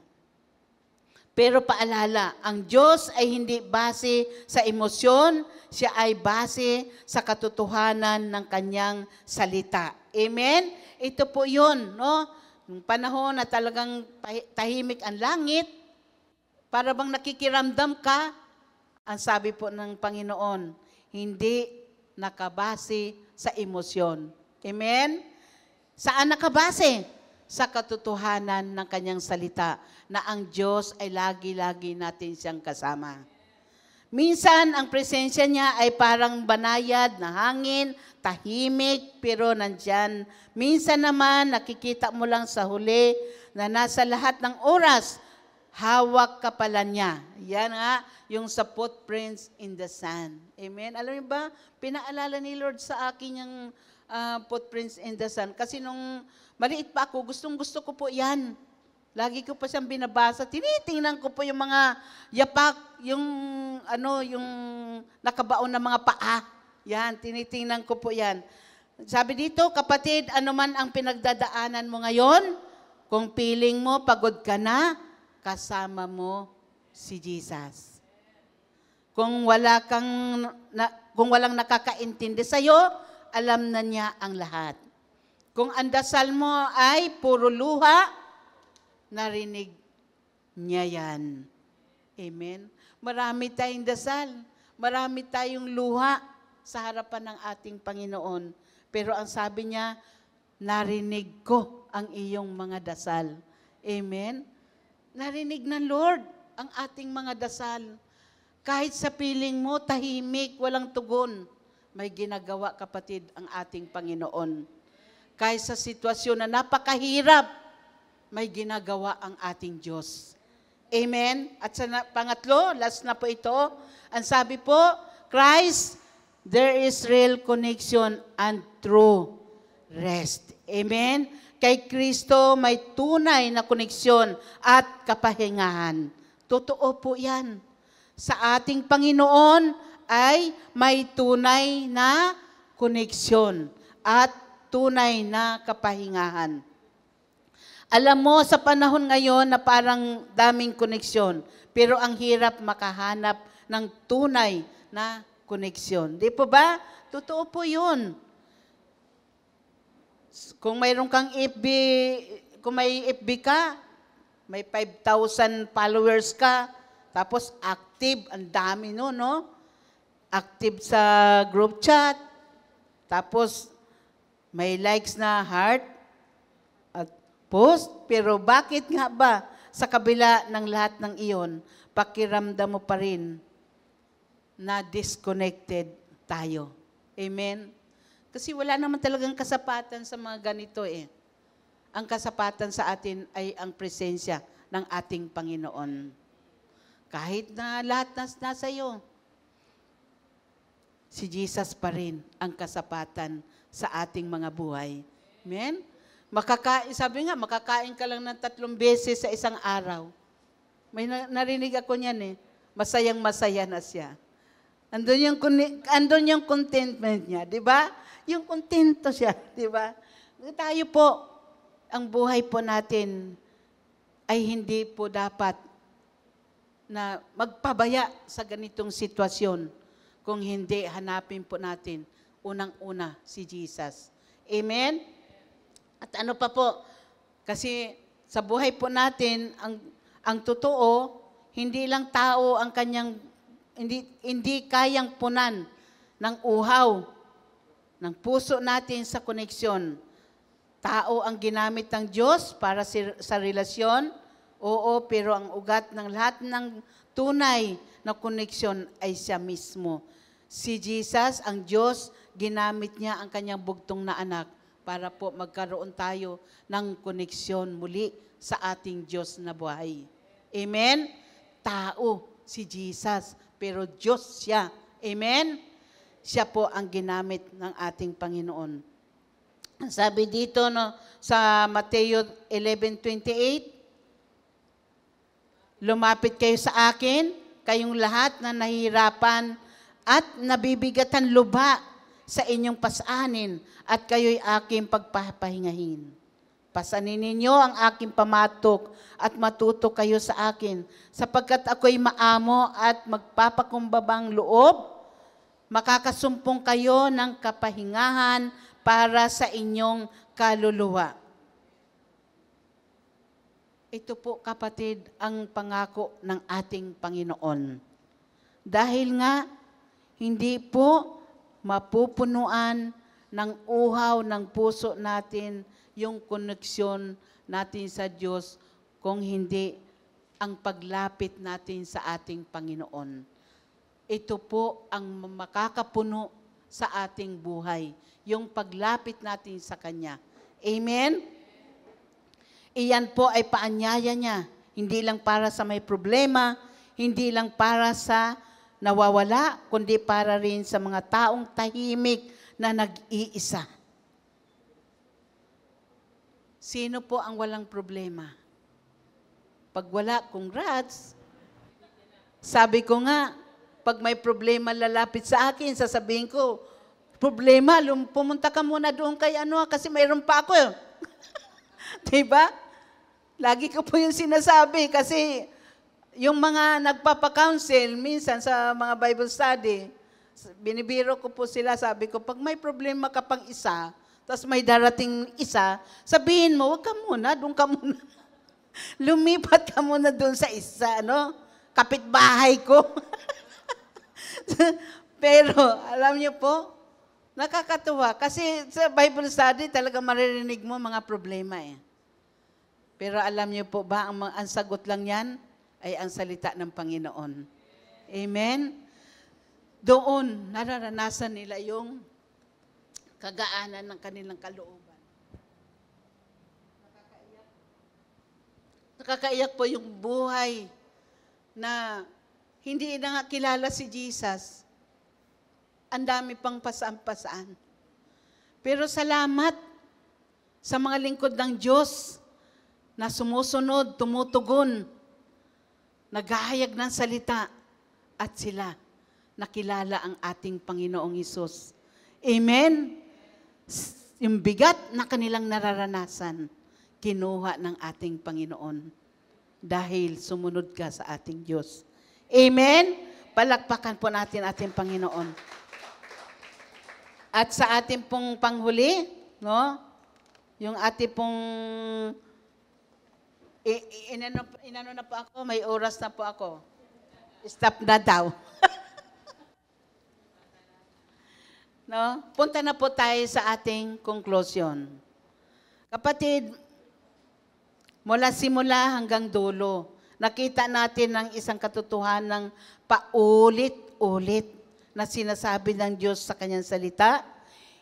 A: Pero paalala, ang Diyos ay hindi base sa emosyon, siya ay base sa katotohanan ng kanyang salita. Amen? Ito po yun, no? Yung panahon na talagang tahimik ang langit, para bang nakikiramdam ka, ang sabi po ng Panginoon, hindi nakabase sa emosyon. Amen? Saan nakabase? Sa katotohanan ng kanyang salita na ang Diyos ay lagi-lagi natin siyang kasama. Minsan, ang presensya niya ay parang banayad na hangin, tahimik, pero nandyan. Minsan naman, nakikita mo lang sa huli na nasa lahat ng oras, hawak ka pala niya. Yan nga, yung sa footprints in the sand. Amen? Alam niyo ba, pinaalala ni Lord sa akin yung footprints in the sand. Kasi nung maliit pa ako, gustong-gusto ko po yan. Lagi ko pa siyang binabasa. Tinitingnan ko po yung mga yapak, yung nakabaon na mga paa. Yan, tinitingnan ko po yan. Sabi dito, kapatid, ano man ang pinagdadaanan mo ngayon, kung feeling mo, pagod ka na, kasama mo si Jesus. Kung walang nakakaintindi sa'yo, alam na niya ang lahat. Kung ang dasal mo ay puro luha, narinig niya yan. Amen? Marami tayong dasal. Marami tayong luha sa harapan ng ating Panginoon. Pero ang sabi niya, narinig ko ang iyong mga dasal. Amen? Narinig ng Lord ang ating mga dasal. Kahit sa piling mo, tahimik, walang tugon, may ginagawa, kapatid, ang ating Panginoon. Kahit sa sitwasyon na napakahirap, may ginagawa ang ating Diyos. Amen? At sa pangatlo, last na po ito, ang sabi po, Christ, there is real connection and true rest. Amen? Kay Kristo may tunay na koneksyon at kapahingahan. Totoo po yan. Sa ating Panginoon ay may tunay na koneksyon at tunay na kapahingahan. Alam mo, sa panahon ngayon na parang daming koneksyon, pero ang hirap makahanap ng tunay na koneksyon. Di po ba? Totoo po yun. Kung mayroon kang FB, kung may FB ka, may 5,000 followers ka, tapos active, ang dami no? Active sa group chat, tapos may likes na heart, post, pero bakit nga ba sa kabila ng lahat ng iyon, pakiramdam mo pa rin na disconnected tayo? Amen? Kasi wala naman talagang kasapatan sa mga ganito eh. Ang kasapatan sa atin ay ang presensya ng ating Panginoon. Kahit na lahat nasa iyo, si Jesus pa rin ang kasapatan sa ating mga buhay. Amen? Sabi nga, makakain ka lang ng 3 beses sa isang araw. May narinig ako niyan eh. Masayang-masaya na siya. Andun yung contentment niya, di ba? Yung kontento siya, di ba? Tayo po, ang buhay po natin ay hindi po dapat na magpabaya sa ganitong sitwasyon. Kung hindi, hanapin po natin unang-una si Jesus. Amen? At ano pa po, kasi sa buhay po natin, ang totoo, hindi lang tao ang kanyang, hindi kayang punan ng uhaw, ng puso natin sa koneksyon. Tao ang ginamit ng Diyos para sa relasyon, oo, pero ang ugat ng lahat ng tunay na koneksyon ay siya mismo. Si Jesus, ang Diyos, ginamit niya ang kanyang bugtong na anak para po magkaroon tayo ng koneksyon muli sa ating Diyos na buhay. Amen? Tao, si Jesus, pero Diyos siya. Amen? Siya po ang ginamit ng ating Panginoon. Sabi dito sa Mateo 11:28, lumapit kayo sa akin, kayong lahat na nahihirapan at nabibigatan luba sa inyong pasanin, at kayo'y aking pagpapahingahin. Pasanin ninyo ang aking pamatok at matuto kayo sa akin, sapagkat ako'y maamo at magpapakumbabang loob, makakasumpong kayo ng kapahingahan para sa inyong kaluluwa. Ito po, kapatid, ang pangako ng ating Panginoon. Dahil nga, hindi po mapupunuan ng uhaw ng puso natin yung koneksyon natin sa Diyos kung hindi ang paglapit natin sa ating Panginoon. Ito po ang makakapuno sa ating buhay, yung paglapit natin sa Kanya. Amen? Iyan po ay paanyaya niya, hindi lang para sa may problema, hindi lang para sa nawawala, kundi para rin sa mga taong tahimik na nag-iisa. Sino po ang walang problema? Pag wala, congrats. Sabi ko nga, pag may problema lalapit sa akin, sasabihin ko, problema, pumunta ka muna doon kay kasi mayroon pa ako. Diba? Lagi ko po yung sinasabi kasi yung mga nagpapa-counsel, minsan sa mga Bible study, binibiro ko po sila, sabi ko, pag may problema ka pang isa, tapos may darating isa, sabihin mo, wag ka muna, doon ka muna. Lumipat ka muna doon sa isa, kapitbahay ko. Pero, alam niyo po, nakakatuwa. Kasi sa Bible study, talaga maririnig mo mga problema eh. Pero alam niyo po ba, ang sagot lang yan ay ang salita ng Panginoon. Amen? Doon, nararanasan nila yung kagaanan ng kanilang kalooban. Nakakaiyak po yung buhay na hindi na nga kilala si Jesus. Ang dami pang pasaan-pasaan. Pero salamat sa mga lingkod ng Diyos na sumusunod, tumutugon, naghahayag ng salita, at sila nakilala ang ating Panginoong Hesus. Amen? Yung bigat na kanilang nararanasan, kinuha ng ating Panginoon dahil sumunod ka sa ating Diyos. Amen? Palakpakan po natin ating Panginoon. At sa ating pong panghuli, yung ating pong inano na po ako, may oras na po ako. Stop na daw. Punta na po tayo sa ating conclusion. Kapatid, mula simula hanggang dulo, nakita natin ang isang katotohanan ng paulit-ulit na sinasabi ng Diyos sa kanyang salita,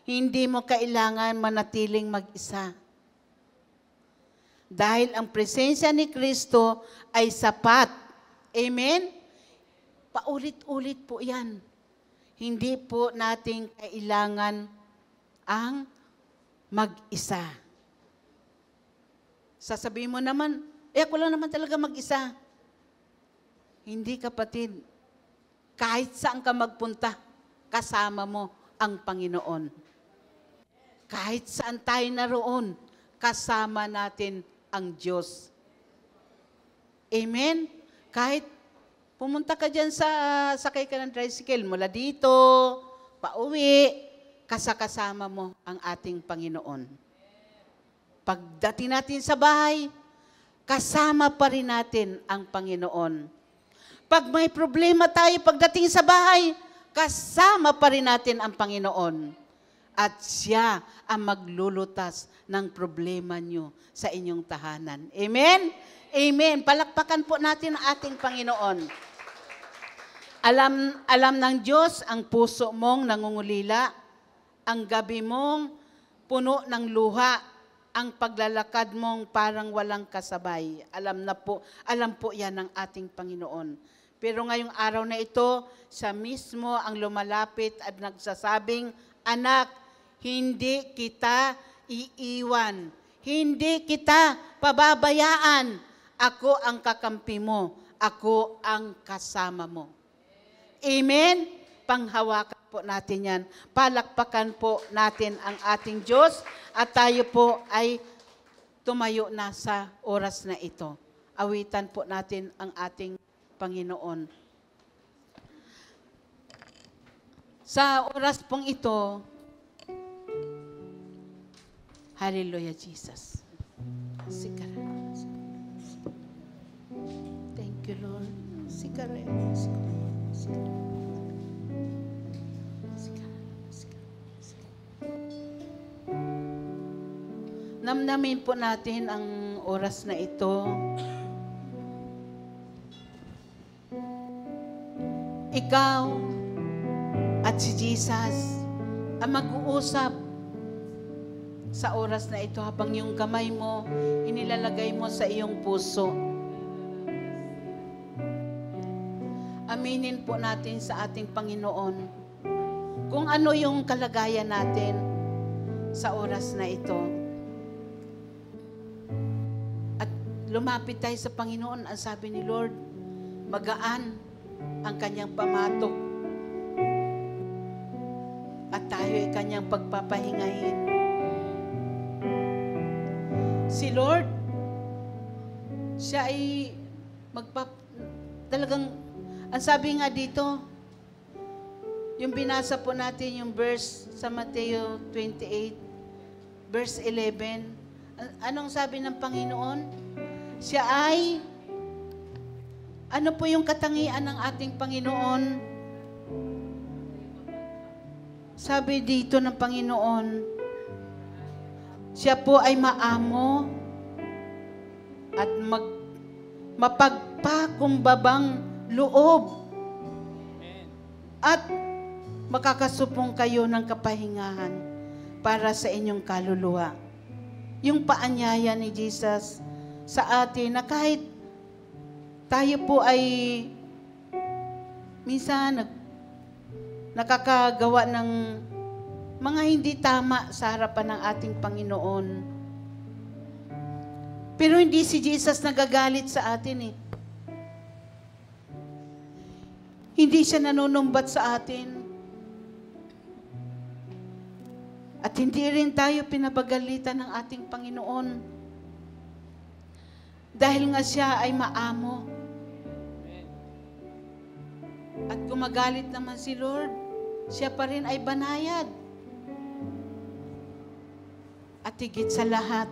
A: hindi mo kailangan manatiling mag-isa. Dahil ang presensya ni Kristo ay sapat. Amen? Paulit-ulit po yan. Hindi po natin kailangan ang mag-isa. Sasabihin mo naman, ako lang naman talaga mag-isa. Hindi, kapatid. Kahit saan ka magpunta, kasama mo ang Panginoon. Kahit saan tayo naroon, kasama natin ang Diyos. Amen? Kahit pumunta ka dyan sakay ka ng tricycle, mula dito, pauwi, kasama mo ang ating Panginoon. Pagdating natin sa bahay, kasama pa rin natin ang Panginoon. Pag may problema tayo pagdating sa bahay, kasama pa rin natin ang Panginoon. At siya ang maglulutas ng problema nyo sa inyong tahanan. Amen? Amen. Palakpakan po natin ang ating Panginoon. Alam ng Diyos ang puso mong nangungulila, ang gabi mong puno ng luha, ang paglalakad mong parang walang kasabay. Alam po yan ng ating Panginoon. Pero ngayong araw na ito, siya mismo ang lumalapit at nagsasabing, anak, hindi kita iiwan. Hindi kita pababayaan. Ako ang kakampi mo. Ako ang kasama mo. Amen? Panghawakan po natin yan. Palakpakan po natin ang ating Diyos at tayo po ay tumayo na sa oras na ito. Awitan po natin ang ating Panginoon. Sa oras pong ito, Hallelujah, Jesus. Thank you, Lord. Namnamin po natin ang oras na ito. Ikaw at si Jesus ang mag-uusap sa oras na ito habang yung kamay mo, inilalagay mo sa iyong puso. Aminin po natin sa ating Panginoon kung ano yung kalagayan natin sa oras na ito. At lumapit tayo sa Panginoon, ang sabi ni Lord, magaan ang kanyang pamatok at tayo ay kanyang pagpapahingahin. Si Lord, siya ay talagang, ang sabi nga dito, yung binasa po natin yung verse sa Mateo 28, verse 11, anong sabi ng Panginoon? Siya ay, ano po yung katangian ng ating Panginoon? Sabi dito ng Panginoon, siya po ay maamo at mapagpakumbabang loob. At makakasupong kayo ng kapahingahan para sa inyong kaluluwa. Yung paanyaya ni Jesus sa atin na kahit tayo po ay minsan nakakagawa ng mga hindi tama sa harapan ng ating Panginoon. Pero hindi si Jesus nagagalit sa atin eh. Hindi siya nanunumbat sa atin. At hindi rin tayo pinapagalitan ng ating Panginoon. Dahil nga siya ay maamo. At kung magalit naman si Lord, siya pa rin ay banayad. At higit sa lahat,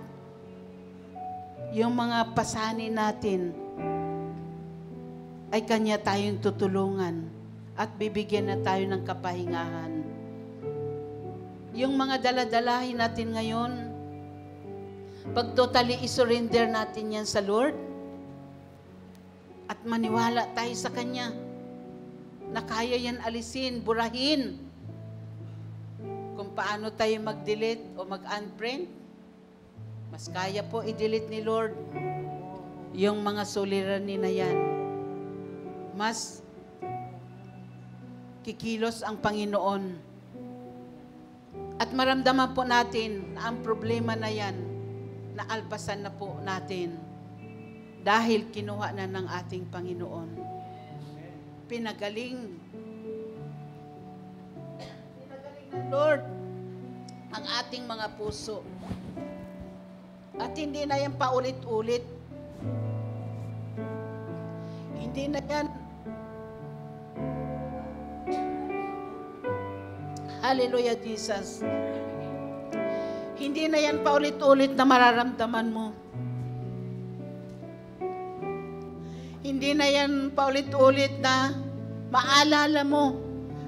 A: yung mga pasanin natin ay Kanya tayong tutulungan at bibigyan na tayo ng kapahingahan. Yung mga daladalahin natin ngayon, pag totally isurrender natin yan sa Lord at maniwala tayo sa Kanya na kaya yan alisin, burahin. Kung paano tayo mag-delete o mag-unprint, mas kaya po i-delete ni Lord yung mga suliranin na yan. Mas kikilos ang Panginoon. At maramdaman po natin na ang problema na yan, naalpasan na po natin dahil kinuha na ng ating Panginoon. Pinagaling ng Lord ang ating mga puso. At hindi na yan paulit-ulit. Hindi na yan. Hallelujah, Jesus. Hindi na yan paulit-ulit na mararamdaman mo. Hindi na yan paulit-ulit na maalala mo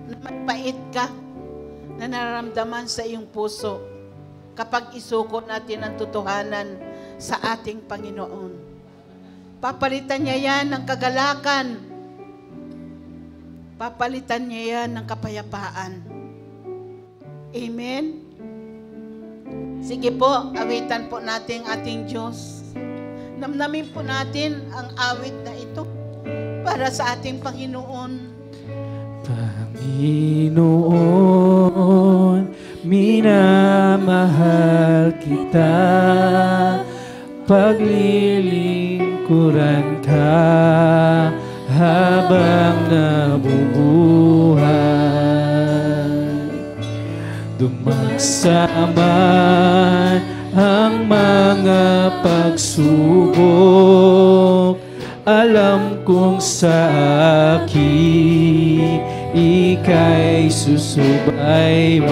A: na magpait ka na nararamdaman sa iyong puso kapag isuko natin ang totohanan sa ating Panginoon. Papalitan niya yan ng kagalakan. Papalitan niya yan ng kapayapaan. Amen? Sige po, awitan po natin ating Diyos. Namnamin po natin ang awit na ito para sa ating Panginoon.
B: Panginoon, minamahal kita, paglilingkuran ka habang nabubuhay. Dumagsama ang mga pagsubok, alam kong sa akin ika'y susubaybay.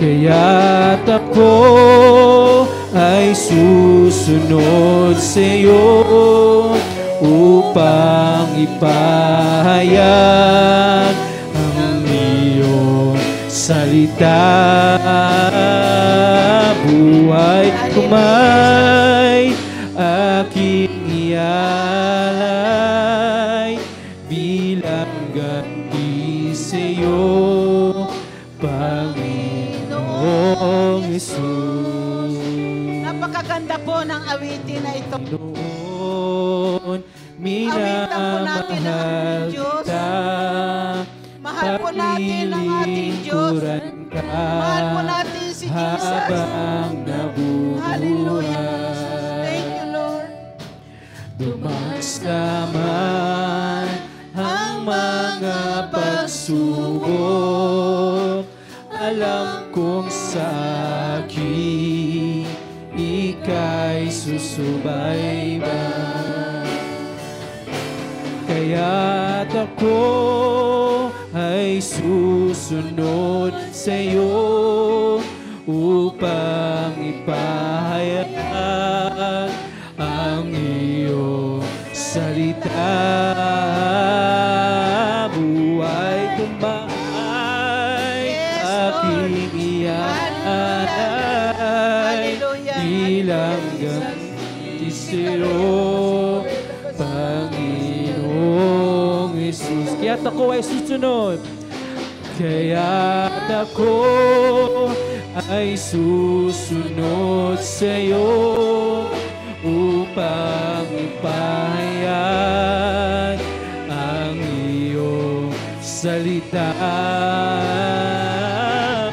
B: Kaya't ako ay susunod sa iyo upang ipahayag ang iyong salita. Buhay kumay aking ialay bilang ganti sa iyo, Panginoong Jesus.
A: Napakaganda po ng awitin na ito.
B: Panginoon,
A: Awitan po natin ang ating Diyos. Mahal po natin ang ating Diyos. Mahal po natin si Jesus.
B: Habang nabubuhay.
A: Hallelujah. Thank you, Lord.
B: Dumagsama ang mga pagsubok, alam kong sa akin ika'y susubaybay. Kaya't ako ay susunod sa iyo upang ipahayag ang iyong salita. Buhay kumay aking ialay bilang ganti sa iyo, Panginoong Jesus. Kaya't ako ay susunod. Kaya't ako ay susunod sa iyo upang ipahayag ang iyong salita.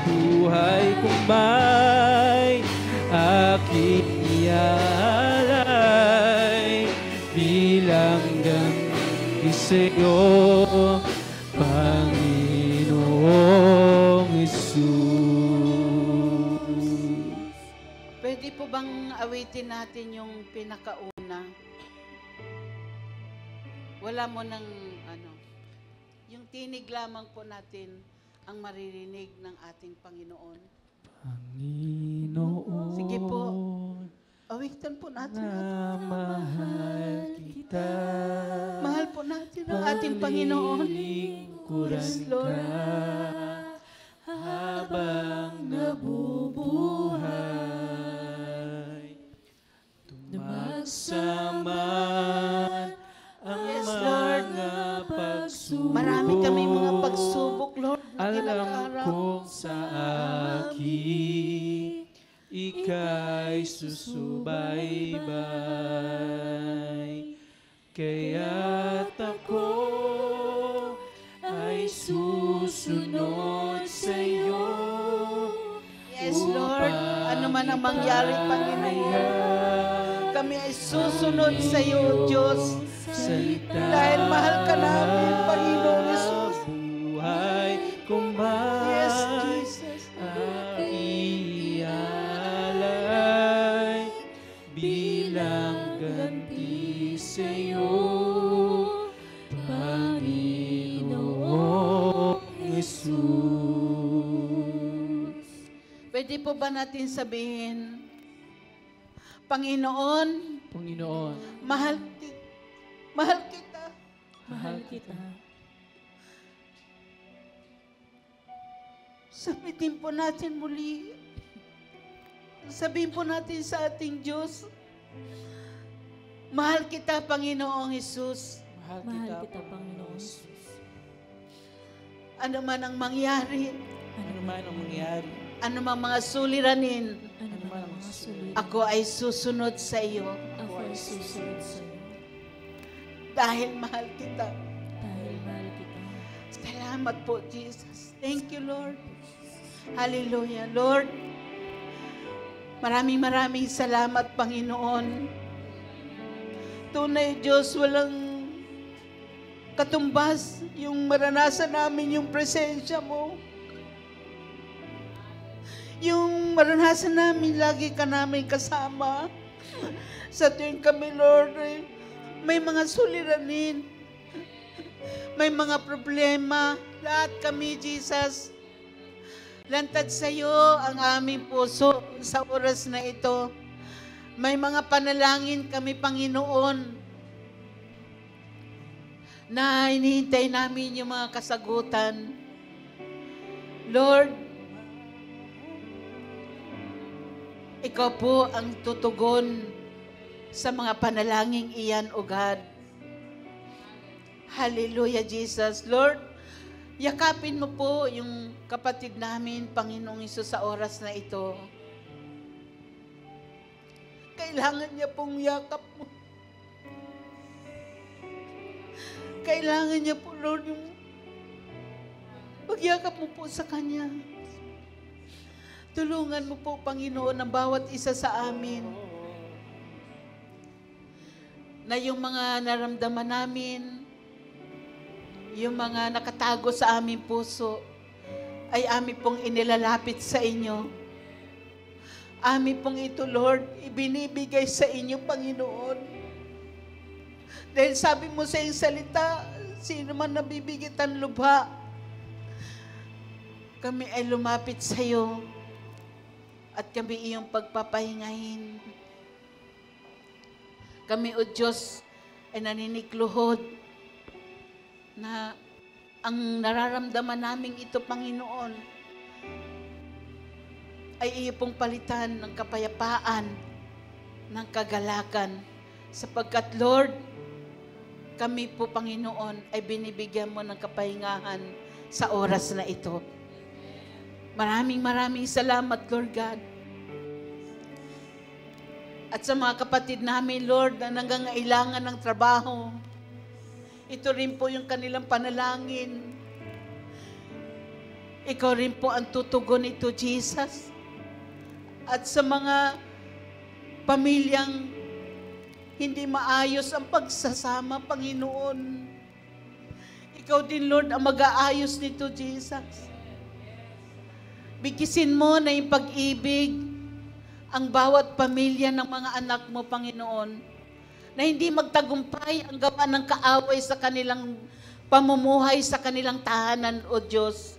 B: Buhay kumay aking ialay bilang ganti sa iyo, Panginoong Jesus.
A: Pwede po bang awitin natin yung pinakauna? Wala mo ng yung tinig lamang po natin ang maririnig ng ating Panginoon.
B: Panginoon,
A: Sige po. Awitan po natin.
B: na mahal kita.
A: Mahal po natin ang ating Panginoon.
B: Paglilingkuran
A: Yes, Lord.
B: ka habang nabubuhay. Dumagsama ang
A: Yes, Lord.
B: mga pagsubok.
A: Marami kami mga pagsubok, Lord. na
B: Alam
A: kinakaharap.
B: kong sa akin ika'y susubaybay. Kaya't ako
A: man ang mangyari, Panginoon, kami ay susunod sa iyo, O Diyos. Dahil mahal ka namin, Panginoon Jesus.
B: Buhay kung
A: Yes, Jesus.
B: ialay bilang ganti sa iyo, Panginoong Jesus.
A: Pwede po ba natin sabihin, Panginoon,
B: Panginoon,
A: mahal kita.
C: Mahal kita.
A: Sabihin po natin muli. Sabihin po natin sa ating Diyos, mahal kita, Panginoong Jesus.
C: Mahal kita, Panginoon Jesus.
A: Ano man ang mangyari,
B: Ano man ang mangyari,
A: ano man mga suliranin,
C: Ano man ang mga sulit,
A: ako ay susunod sa iyo.
C: ako ay susunod sa iyo.
A: Dahil mahal kita.
C: Dahil mahal kita.
A: Salamat po, Jesus. Thank you, Lord. Hallelujah. Lord, maraming salamat, Panginoon. Tunay, Diyos, walang katumbas yung maranasan namin yung presensya mo. Yung maranasan namin, lagi ka namin kasama. Sa tuwing kami, Lord, may mga suliranin, may mga problema. Lahat kami, Jesus, lantad sa iyo ang aming puso sa oras na ito. May mga panalangin kami, Panginoon, na hinihintay namin yung mga kasagutan. Lord, ikaw po ang tutugon sa mga panalangin iyan, O God. Hallelujah, Jesus. Lord, yakapin mo po yung kapatid namin, Panginoong Hesus, sa oras na ito. Kailangan niya pong yakap mo. Kailangan niya po, Lord, yung pagyakap mo po sa kanya. Tulungan mo po, Panginoon, ang bawat isa sa amin. Na yung mga naramdaman namin, yung mga nakatago sa aming puso, ay amin pong inilalapit sa inyo. Amin pong ito, Lord, ibinibigay sa inyo, Panginoon. Dahil sabi mo sa iyong salita, sino man nabibigitan lubha, kami ay lumapit sa iyo at kami iyong pagpapahingahin. Kami, O Diyos, ay naninikluhod na ang nararamdaman namin ito, Panginoon, ay iyo pong palitan ng kapayapaan, ng kagalakan. Sapagkat, Lord, kami po, Panginoon, ay binibigyan mo ng kapahingahan sa oras na ito. Maraming salamat, Lord God. At sa mga kapatid namin, Lord, na nangangailangan ng trabaho, ito rin po yung kanilang panalangin. Ikaw rin po ang tutugon ito, Jesus. At sa mga pamilyang hindi maayos ang pagsasama, Panginoon, ikaw din, Lord, ang mag-aayos nito, Jesus. Bigkisin mo na yung pag-ibig ang bawat pamilya ng mga anak mo, Panginoon, na hindi magtagumpay ang gawa ng kaaway sa kanilang pamumuhay, sa kanilang tahanan, O Diyos.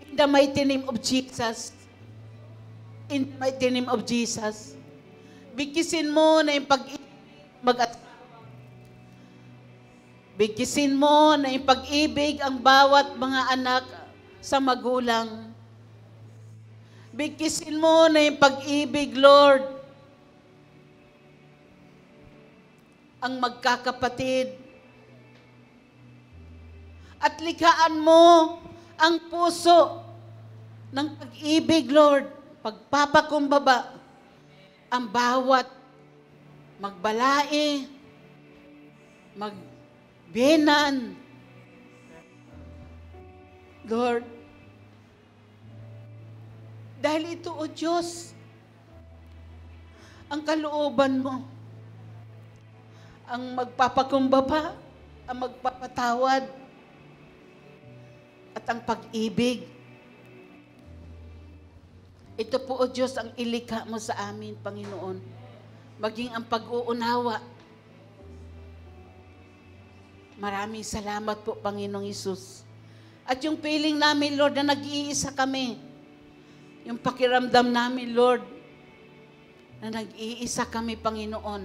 A: In the mighty name of Jesus. In the mighty name of Jesus. Bigkisin mo na yung pag-ibig Bigkisin mo na yung pag-ibig ang bawat mga anak sa magulang. Bigkisin mo na yung pag-ibig, Lord, ang magkakapatid. At likhaan mo ang puso ng pag-ibig, Lord, pagpapakumbaba ang bawat magbalae, magbinan. Lord, dahil ito, O Diyos, ang kalooban mo, ang magpapakumbaba, ang magpapatawad, at ang pag-ibig. Ito po, O Diyos, ang ilikha mo sa amin, Panginoon. Maging ang pag-uunawa. Maraming salamat po, Panginoong Hesus. At yung feeling namin, Lord, na nag-iisa kami. Yung pakiramdam namin, Lord, na nag-iisa kami, Panginoon.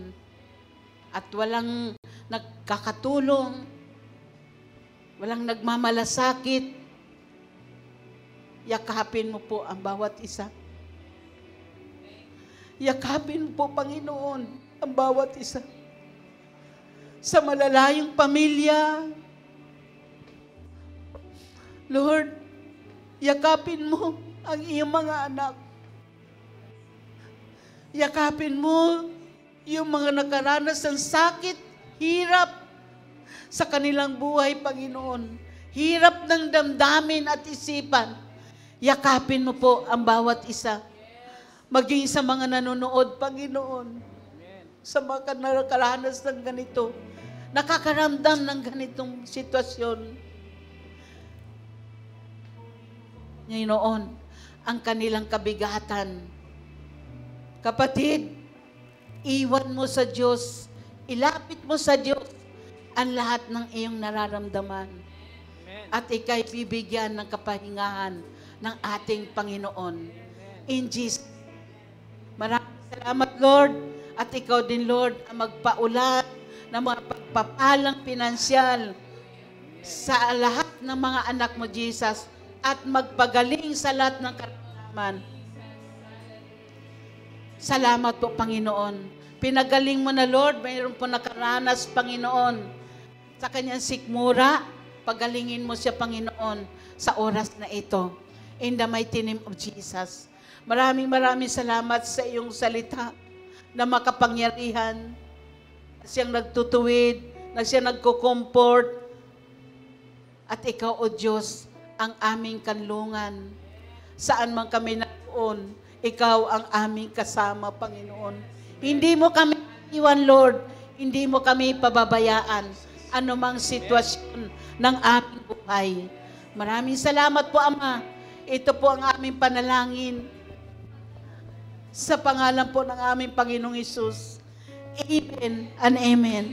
A: At walang nagkakatulong, walang nagmamalasakit. Yakapin mo po ang bawat isa. Yakapin mo po, Panginoon, ang bawat isa. Sa malalayong pamilya, Lord, yakapin mo ang iyong mga anak. Yakapin mo yung mga nakaranas ng sakit, hirap sa kanilang buhay, Panginoon. Hirap ng damdamin at isipan. Yakapin mo po ang bawat isa. Maging sa mga nanonood, Panginoon. Sa mga nakaranas ng ganito. Nakakaramdam ng ganitong sitwasyon. Ngayon, ang kanilang kabigatan. Kapatid, iwan mo sa Diyos, ilapit mo sa Diyos ang lahat ng iyong nararamdaman. At ika'y bibigyan ng kapahingahan ng ating Panginoon. In Jesus. Maraming salamat, Lord. At ikaw din, Lord, ang magpaulat ng mga pagpapalang pinansyal sa lahat ng mga anak mo, Jesus, at magpagaling sa lahat ng karamdaman. Salamat po, Panginoon. Pinagaling mo na, Lord. Mayroon po nakaranas, Panginoon, sa kanyang sikmura. Pagalingin mo siya, Panginoon, sa oras na ito. In the mighty name of Jesus. Maraming salamat sa iyong salita na makapangyarihan. Siyang nagtutuwid, na siyang nagko-comfort. At ikaw, O Diyos, ang aming kanlungan. Saan man kami naroon, ikaw ang aming kasama, Panginoon. Hindi mo kami iwan, Lord. Hindi mo kami pababayaan. Anumang sitwasyon ng aming buhay. Maraming salamat po, Ama. Ito po ang aming panalangin. Sa pangalan po ng aming Panginoong Hesus. Amen and amen.